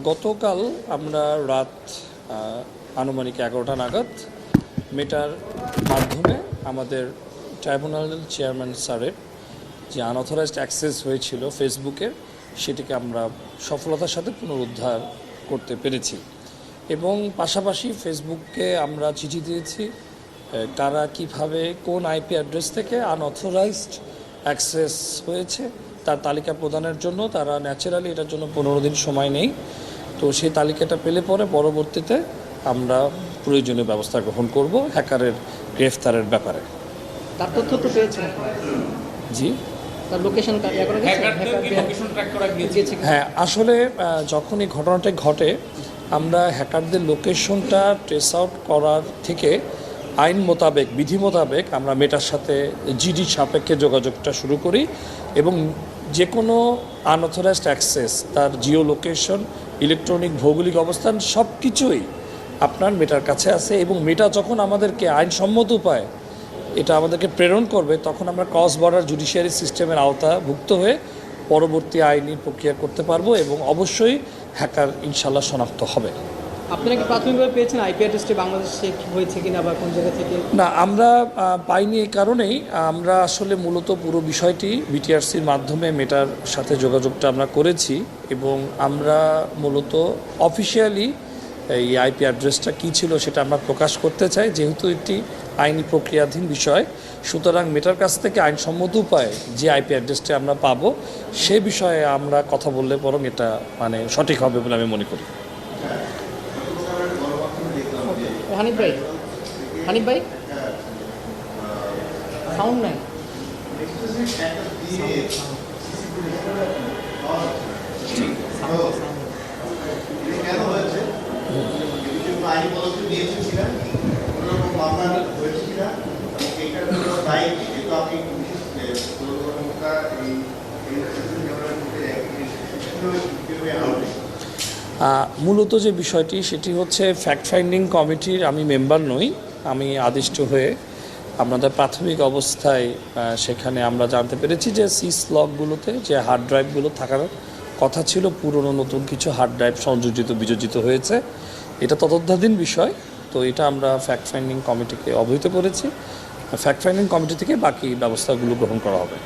গতকাল আমরা রাত আনুমানিক 11টা নাগাদ মেটার মাধ্যমে আমাদের ট্রাইব্যুনাল চেয়ারম্যান স্যারের যে আনঅথরাইজড অ্যাক্সেস হয়েছিল ফেসবুকের, সেটিকে আমরা সফলতার সাথে পুনরুদ্ধার করতে পেরেছি। এবং পাশাপাশি ফেসবুককে আমরা চিঠি দিয়েছি কারা কিভাবে কোন আইপি অ্যাড্রেস থেকে আনঅথরাইজড অ্যাক্সেস হয়েছে তার তালিকা প্রদানের জন্য। তারা ন্যাচারালি এটার জন্য 15 দিন সময় নেই। তো সেই তালিকাটা পেলে পরে পরবর্তীতে আমরা প্রয়োজনীয় ব্যবস্থা গ্রহণ করব হ্যাকারের গ্রেফতারের ব্যাপারে। তার তথ্য তো পেয়েছেন? জি, তার লোকেশন হ্যাঁ, আসলে যখন এই ঘটনাটা ঘটে আমরা হ্যাকারদের লোকেশনটা ট্রেস আউট করার থেকে আইন মোতাবেক বিধি মোতাবেক আমরা মেটার সাথে জিডি সাপেক্ষে যোগাযোগটা শুরু করি এবং যে কোনো আনঅথরাইজড অ্যাক্সেস তার জিও লোকেশন, ইলেকট্রনিক ভৌগোলিক অবস্থান সব কিছুই আপনার মেটার কাছে আছে। এবং মেটা যখন আমাদেরকে আইনসম্মত উপায় এটা আমাদেরকে প্রেরণ করবে তখন আমরা ক্রস বর্ডার জুডিশিয়ারি সিস্টেমের আওতাভুক্ত হয়ে পরবর্তী আইনি প্রক্রিয়া করতে পারবো এবং অবশ্যই হ্যাকার ইনশাল্লাহ শনাক্ত হবে। আপনারা কি প্রাথমিকভাবে পেয়েছেন আইপি অ্যাড্রেসটি বাংলাদেশে হয়েছে কিনা বা কোন জায়গা থেকে? না, আমরা পাইনি। এই কারণেই আমরা আসলে মূলত পুরো বিষয়টি বিটিআরসির মাধ্যমে মেটার সাথে যোগাযোগটা আমরা করেছি এবং আমরা মূলত অফিসিয়ালি এই আইপি অ্যাড্রেসটা কী ছিল সেটা আমরা প্রকাশ করতে চাই, যেহেতু একটি আইনি প্রক্রিয়াধীন বিষয়। সুতরাং মেটার কাছ থেকে আইনসম্মত উপায়ে যে আইপি অ্যাড্রেসটি আমরা পাবো সে বিষয়ে আমরা কথা বললে বরং এটা সঠিক হবে বলে আমি মনে করি। হানিফ ভাই সাউন্ড নাই। মূলত যে বিষয়টি সেটি হচ্ছে ফ্যাক্ট ফাইন্ডিং কমিটির আমি মেম্বার নই। আমি আদিষ্ট হয়ে আপনাদের প্রাথমিক অবস্থায় সেখানে আমরা জানতে পেরেছি যে সিস লগগুলোতে যে হার্ড ড্রাইভগুলো থাকার কথা ছিল, পুরনো নতুন কিছু হার্ড ড্রাইভ সংযোজিত বিযোজিত হয়েছে। এটা তদন্তাধীন বিষয়। তো এটা আমরা ফ্যাক্ট ফাইন্ডিং কমিটিকে অবহিত করেছি। ফ্যাক্ট ফাইন্ডিং কমিটি থেকে বাকি ব্যবস্থাগুলো গ্রহণ করা হবে।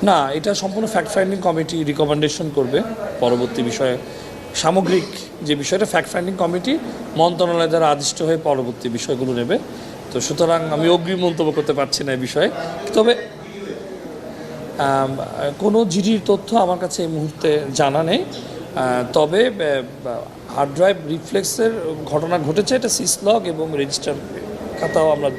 না, এটা সম্পূর্ণ ফ্যাক্ট ফাইন্ডিং কমিটি রিকমেন্ডেশন করবে পরবর্তী বিষয়ে। সামগ্রিক যে বিষয়টা ফ্যাক্ট ফাইন্ডিং কমিটি মন্ত্রণালয় দ্বারা আদিষ্ট হয়ে পরবর্তী বিষয়গুলো নেবে। তো সুতরাং আমি অগ্রিম মন্তব্য করতে পারছি না এই বিষয়ে। তবে কোনো জিডির তথ্য আমার কাছে এই মুহূর্তে জানা নেই। তবে হার্ড ড্রাইভ রিফ্লেক্সের ঘটনা ঘটেছে, এটা সিস লগ এবং রেজিস্টার খাতাও আমরা